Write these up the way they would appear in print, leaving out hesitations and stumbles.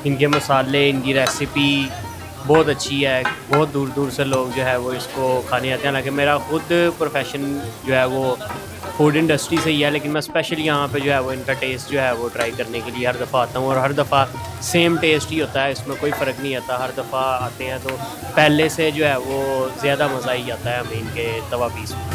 इनके मसाले, इनकी रेसिपी बहुत अच्छी है। बहुत दूर दूर से लोग जो है वो इसको खाने आते हैं। हालांकि मेरा खुद प्रोफेशन जो है वो फूड इंडस्ट्री से ही है, लेकिन मैं स्पेशली यहाँ पे जो है वो इनका टेस्ट जो है वो ट्राई करने के लिए हर दफ़ा आता हूँ। और हर दफ़ा सेम टेस्ट ही होता है, इसमें कोई फ़र्क नहीं आता। हर दफ़ा आते हैं तो पहले से जो है वो ज़्यादा मज़ा ही आता है हमें इनके तवा पीस में।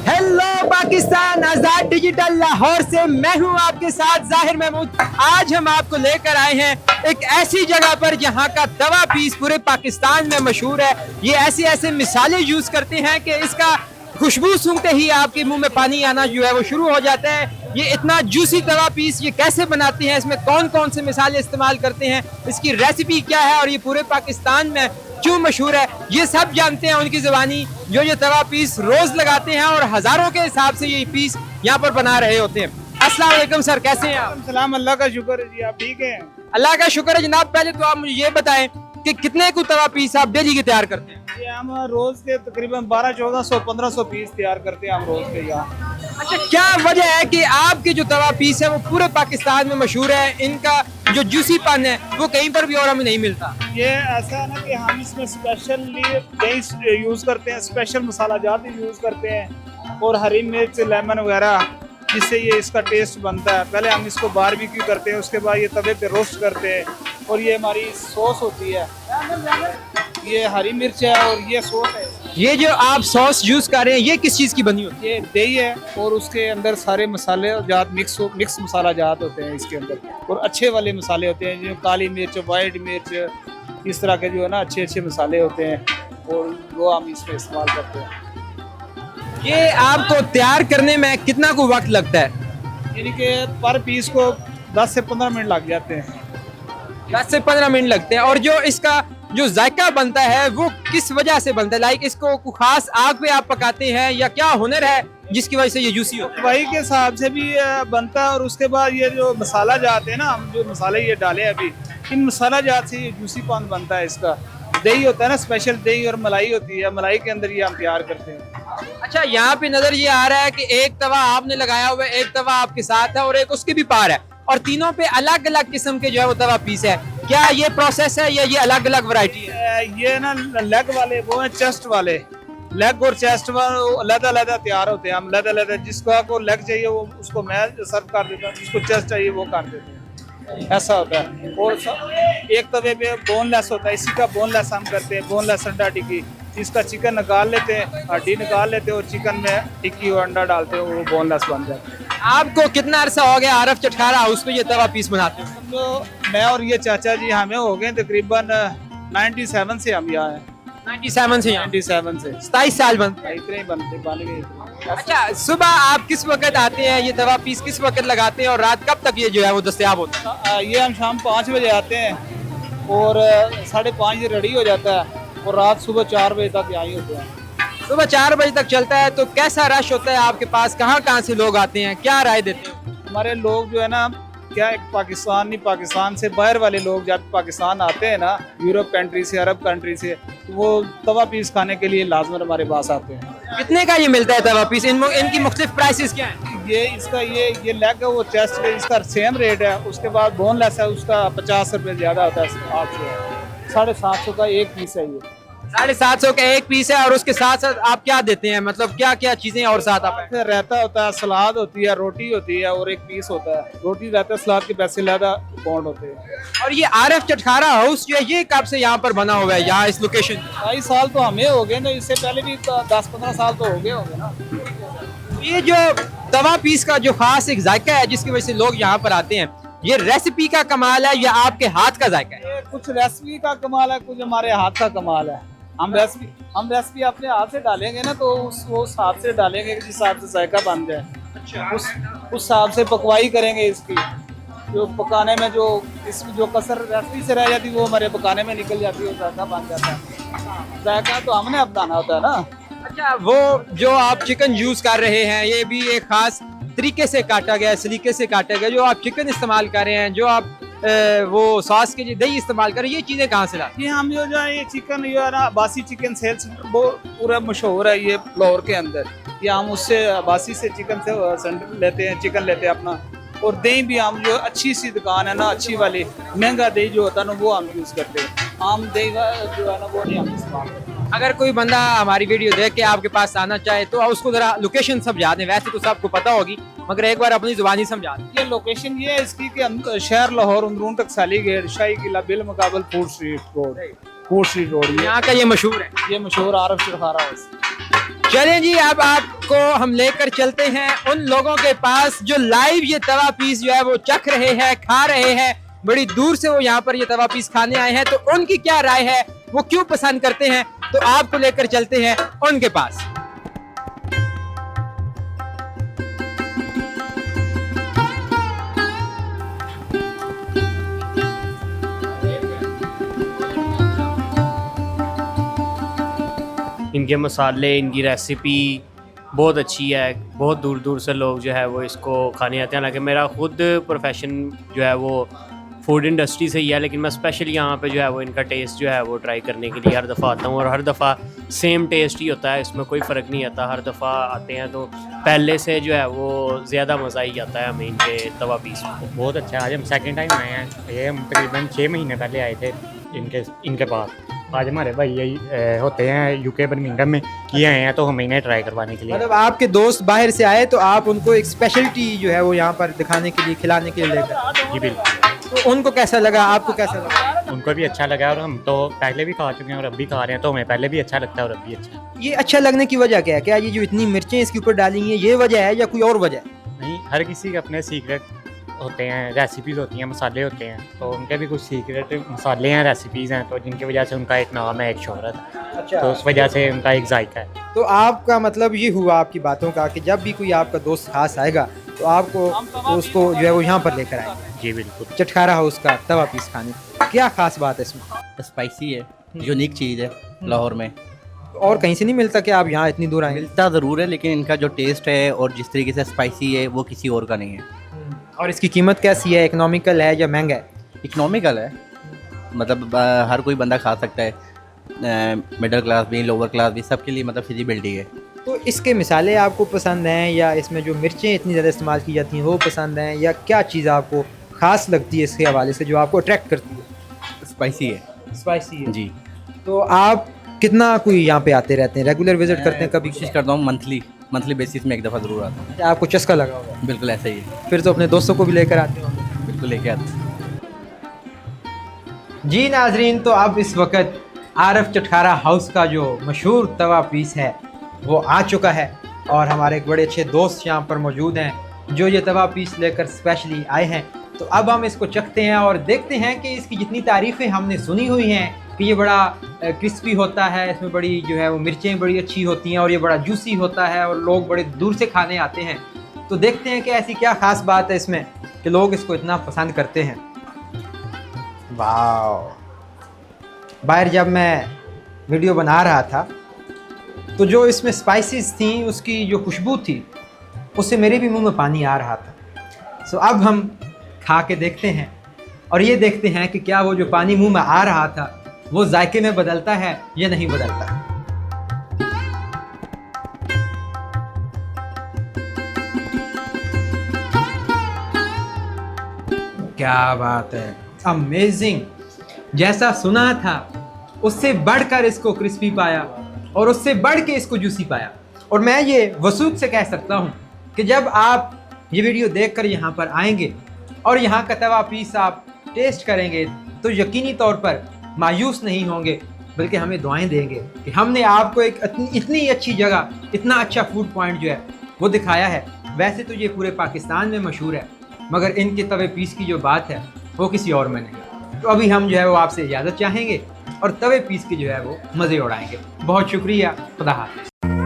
हेलो पाकिस्तान, आजाद डिजिटल लाहौर से मैं हूं आपके साथ जाहिर महमूद। आज हम आपको लेकर आए हैं एक ऐसी जगह पर जहां का तवा पीस पूरे पाकिस्तान में मशहूर है। ये ऐसे ऐसे मिसालें यूज करते हैं कि इसका खुशबू सूंघते ही आपके मुंह में पानी आना जो है वो शुरू हो जाता है। ये इतना जूसी तवा पीस ये कैसे बनाते हैं, इसमें कौन कौन से मिसाले इस्तेमाल करते हैं, इसकी रेसिपी क्या है और ये पूरे पाकिस्तान में क्यों मशहूर है, ये सब जानते हैं उनकी ज़ुबानी। जो ये तवा पीस रोज लगाते हैं और हजारों के हिसाब से ये पीस यहाँ पर बना रहे होते हैं। अस्सलाम वालेकुम सर, कैसे हैं आप? सलाम, अल्लाह का शुक्र है जी, आप ठीक हैं? अल्लाह का शुक्र है जनाब। पहले तो आप मुझे ये बताएं कि कितने को तवा पीस आप डेली के तैयार करते हैं? ये हम रोज के तकरीबन 1200-1400-1500 पीस तैयार करते हैं हम रोज के यहाँ। अच्छा, क्या वजह है कि आपके जो तवा पीस है वो पूरे पाकिस्तान में मशहूर है, इनका जो जूसीपन है वो कहीं पर भी और हमें नहीं मिलता? ये ऐसा है ना कि हम इसमें स्पेशली दही यूज़ करते हैं, स्पेशल मसाला जात यूज़ करते हैं और हरी मिर्च, लेमन वगैरह, जिससे ये इसका टेस्ट बनता है। पहले हम इसको बारबेक्यू करते हैं, उसके बाद ये तवे पे रोस्ट करते हैं और ये हमारी सॉस होती है। ये हरी मिर्च है और ये सॉस है। ये जो आप सॉस यूज कर रहे हैं ये किस चीज की बनी होती है? ये दही है और उसके अंदर सारे मसाले जात मिक्स मसाला जात होते हैं इसके अंदर, और अच्छे वाले मसाले होते हैं जो काली मिर्च, वाइट मिर्च, इस तरह के जो है ना अच्छे अच्छे मसाले होते हैं और वो हम इसमें इस्तेमाल करते हैं। ये आपको तैयार करने में कितना को वक्त लगता है? यानी कि पर पीस को 10 से 15 मिनट लग जाते हैं। 10 से 15 मिनट लगते हैं। और जो इसका जो जायका बनता है वो किस वजह से बनता है? लाइक इसको कोई खास आग पे आप पकाते हैं या क्या हुनर है जिसकी वजह से ये जूसी होता है? वही के हिसाब से भी बनता है और उसके बाद ये जो मसाला जाते हैं ना, हम जो मसाले ये डाले अभी, इन मसाला जात से ये जूसी पान बनता है। इसका दही होता है ना, स्पेशल दही और मलाई होती है, मलाई के अंदर ये हम तैयार करते हैं। अच्छा, यहाँ पे नजर ये आ रहा है कि एक तवा आपने लगाया हुआ है, एक तवा आपके साथ है और एक उसके भी पार है, और तीनों पे अलग अलग किस्म के जो है वो तवा पीस है। क्या ये प्रोसेस है या ये अलग अलग वैरायटी है? ये ना लेग वाले वो है, चेस्ट वाले। लेग और चेस्ट वाले अलग-अलग तैयार होते हैं। हम अलग-अलग, जिसको को लेग चाहिए वो उसको मैं सर्व कर देता हूँ, जिसको चेस्ट चाहिए वो कर देते हैं। ऐसा होता है। और एक तवे पे बोनलेस होता है, इसी का बोनलेस हम करते हैं, बोनलेस अंडा टिक्की। इसका चिकन निकाल लेते हैं, हड्डी निकाल लेते हैं और चिकन में टिक्की और अंडा डालते हैं, वो बोनलेस बन जाता है। आपको कितना अरसा हो गया आरफ चटखारा हाउस पे ये तवा पीस बनाते हैं? तो मैं और ये चाचा जी हमें हो गए तकरीबन 97 से हम यहाँ हैं। 97 से यहाँ? 97 से 27 साल बन। इतने ही बन गए। अच्छा, सुबह आप किस वक्त आते हैं, ये तवा पीस किस वक्त लगाते हैं और रात कब तक ये जो है वो दस्तयाब होता है? ये हम शाम 5 बजे आते हैं और 5:30 रेडी हो जाता है और रात सुबह 4 बजे तक यहाँ ही होते हैं। सुबह 4 बजे तक चलता है। तो कैसा रश होता है आपके पास, कहाँ कहाँ से लोग आते हैं, क्या राय देते हैं? हमारे लोग जो है ना, क्या एक पाकिस्तान नहीं, पाकिस्तान से बाहर वाले लोग जब पाकिस्तान आते हैं ना, यूरोप कंट्री से, अरब कंट्री से, तो वो तवा पीस खाने के लिए लाजमन हमारे पास आते हैं। कितने का ये मिलता है तवा पीस? इनकी मुख्तलिफ प्राइसेस क्या है? ये इसका ये लेग है, वो चेस्ट है, इसका सेम रेट है। उसके बाद बोनलेस है, उसका 50 रुपये ज़्यादा होता है, 800 750 का एक पीस है। ये 750 का एक पीस है। और उसके साथ साथ आप क्या देते हैं, मतलब क्या क्या चीजें और साथ आप? फिर रहता होता है, सलाद होती है, रोटी होती है और एक पीस होता है। रोटी रहता है, सलाद के पैसे ज़्यादा पाउंड होते हैं। और ये आरफ चटखारा हाउस जो है ये कब से यहाँ पर बना हुआ है, यहाँ इस लोकेशन? 22 साल तो हमें हो गए ना, इससे पहले भी 10-15 साल तो हो गए होंगे ना। ये जो तवा पीस का जो खास एक जायका है जिसकी वजह से लोग यहाँ पर आते हैं, ये रेसिपी का कमाल है या आपके हाथ का जायका है? ये कुछ रेसिपी का कमाल है, कुछ हमारे हाथ का कमाल है। हम रेसिपी अपने हाथ से डालेंगे ना, तो उस हाथ से डालेंगे जिस हिसाब से जायका बन जाए। अच्छा। उस हिसाब से पकवाई करेंगे इसकी, जो पकाने में जो इसकी जो कसर रेसिपी से रह जाती है वो हमारे पकाने में निकल जाती है, जायका बन जाता है। जायका तो हमने अपनाना होता है ना। अच्छा, वो जो आप चिकन यूज कर रहे हैं ये भी एक खास तरीके से काटा गया है, सलीके से काटा गया। जो आप चिकन इस्तेमाल कर रहे हैं, जो आप वो सॉस के लिए दही इस्तेमाल करें, ये चीज़ें कहाँ से लाते ये हम जो है ये चिकन जो है ना बासी चिकन सेल सेंटर वो पूरा मशहूर है ये लाहौर के अंदर। ये हम उससे बासी से चिकन से सेंटर लेते हैं, चिकन लेते हैं अपना। और दही भी हम जो अच्छी सी दुकान है ना, अच्छी वाली महंगा दही जो होता है ना वो हम यूज़ करते हैं। आम दही जो है ना वो नहीं हम इस्तेमाल करते। अगर कोई बंदा हमारी वीडियो देख के आपके पास आना चाहे तो उसको ज़रा लोकेशन समझा दें, वैसे तो सबको पता होगी मगर एक बार अपनी ज़ुबानी समझा दें। ये लोकेशन ये है इसकी कि शहर लाहौर अंदरून टकसाली गेट शाही किला बिल मुकाबल फूड स्ट्रीट रोड यहाँ का ये मशहूर है। ये मशहूर आरफ चरखारा हाउस। चलें जी, अब आपको हम लेकर चलते हैं उन लोगों के पास जो लाइव ये तवा पीस जो है वो चख रहे हैं, खा रहे हैं। बड़ी दूर से वो यहाँ पर ये तवा पीस खाने आए हैं, तो उनकी क्या राय है, वो क्यों पसंद करते हैं, तो आपको लेकर चलते हैं उनके पास। इनके मसाले, इनकी रेसिपी बहुत अच्छी है। बहुत दूर दूर से लोग जो है वो इसको खाने आते हैं। हालांकि मेरा खुद प्रोफेशन जो है वो फूड इंडस्ट्री से ही है, लेकिन मैं स्पेशल यहाँ पे जो है वो इनका टेस्ट जो है वो ट्राई करने के लिए हर दफ़ा आता हूँ। और हर दफ़ा सेम टेस्ट ही होता है, इसमें कोई फ़र्क नहीं आता। हर दफ़ा आते हैं तो पहले से जो है वो ज़्यादा मज़ा ही आता है हमें इनके तवा पीस में। बहुत अच्छा है। आज हम सेकंड टाइम आए हैं। ये हम तकरीबन 6 महीने पहले आए थे इनके पास। आज हमारे भाई यही होते हैं यूके बर्मिंघम में, ये आए हैं तो हम इन्हें ट्राई करवाने के लिए। मतलब आपके दोस्त बाहर से आए तो आप उनको एक स्पेशलिटी जो है वो यहाँ पर दिखाने के लिए, खिलाने के लिए लेकर। जी बिल्कुल। तो उनको कैसा लगा, आपको कैसा लगा? उनको भी अच्छा लगा और हम तो पहले भी खा चुके हैं और अब भी खा रहे हैं, तो हमें पहले भी अच्छा लगता है और अब भी अच्छा। ये अच्छा लगने की वजह क्या है? क्या ये जो इतनी मिर्चें इसके ऊपर डाली हैं ये वजह है या कोई और वजह है? नहीं, हर किसी के अपने सीक्रेट होते हैं, रेसिपीज़ होती हैं, मसाले होते हैं, तो उनके भी कुछ सीक्रेट मसाले हैं, रेसिपीज़ हैं, तो जिनकी वजह से उनका एक नाम है, एक शोहरत है। अच्छा, तो उस वजह से उनका एक जायका है। तो आपका मतलब ये हुआ आपकी बातों का कि जब भी कोई आपका दोस्त खास आएगा तो आपको उसको जो है वो यहाँ पर लेकर आएंगे। जी बिल्कुल। चटखारा हाउस का तवा पीस खाने, क्या खास बात है इसमें? स्पाइसी है, यूनिक चीज़ है लाहौर में, और कहीं से नहीं मिलता कि आप यहाँ इतनी दूर आए? मिलता ज़रूर है लेकिन इनका जो टेस्ट है और जिस तरीके से स्पाइसी है वो किसी और का नहीं है। और इसकी कीमत कैसी है, इकोनॉमिकल है या महंगा है? इकोनॉमिकल है, मतलब हर कोई बंदा खा सकता है, मिडिल क्लास भी, लोअर क्लास भी, सबके लिए मतलब फिजिबिलिटी है। तो इसके मिसाले आपको पसंद हैं या इसमें जो मिर्चें इतनी ज़्यादा इस्तेमाल की जाती हैं वो पसंद हैं, या क्या चीज़ आपको ख़ास लगती है इसके हवाले से जो आपको अट्रैक्ट करती है? स्पाइसी है। स्पाइसी है जी। तो आप कितना कोई यहाँ पे आते रहते हैं, रेगुलर विजिट करते हैं? कभी कोशिश करता हूँ मंथली बेसिस में एक दफ़ा ज़रूर आता हूँ। आपको चस्का लगा होगा? बिल्कुल ऐसा ही है। फिर तो अपने दोस्तों को भी लेकर आते हो? बिल्कुल लेके आते हैं। जी नाजरीन, तो अब इस वक्त आरफ चटखारा हाउस का जो मशहूर तवा पीस है वो आ चुका है और हमारे एक बड़े अच्छे दोस्त यहाँ पर मौजूद हैं जो ये तवा पीस लेकर स्पेशली आए हैं। तो अब हम इसको चखते हैं और देखते हैं कि इसकी जितनी तारीफ़ें हमने सुनी हुई हैं कि ये बड़ा क्रिस्पी होता है, इसमें बड़ी जो है वो मिर्चें बड़ी अच्छी होती हैं और ये बड़ा जूसी होता है और लोग बड़े दूर से खाने आते हैं। तो देखते हैं कि ऐसी क्या ख़ास बात है इसमें कि लोग इसको इतना पसंद करते हैं। वाह, बाहर जब मैं वीडियो बना रहा था तो जो इसमें स्पाइसेस थी उसकी जो खुशबू थी उससे मेरे भी मुंह में पानी आ रहा था। सो अब हम खा के देखते हैं और ये देखते हैं कि क्या वो जो पानी मुंह में आ रहा था वो जायके में बदलता है या नहीं बदलता। क्या बात है, अमेजिंग। जैसा सुना था उससे बढ़कर इसको क्रिस्पी पाया और उससे बढ़ के इसको जूसी पाया। और मैं ये वसूख से कह सकता हूँ कि जब आप ये वीडियो देखकर यहाँ पर आएंगे और यहाँ का तवा पीस आप टेस्ट करेंगे तो यकीनी तौर पर मायूस नहीं होंगे, बल्कि हमें दुआएं देंगे कि हमने आपको एक इतनी अच्छी जगह, इतना अच्छा फूड पॉइंट जो है वो दिखाया है। वैसे तो ये पूरे पाकिस्तान में मशहूर है मगर इनके तवे पीस की जो बात है वो किसी और में नहीं। तो अभी हम जो है वो आपसे इजाज़त चाहेंगे और तवे पीस की जो है वो मज़े उड़ाएंगे। बहुत शुक्रिया, खुदा हाफ़िज़।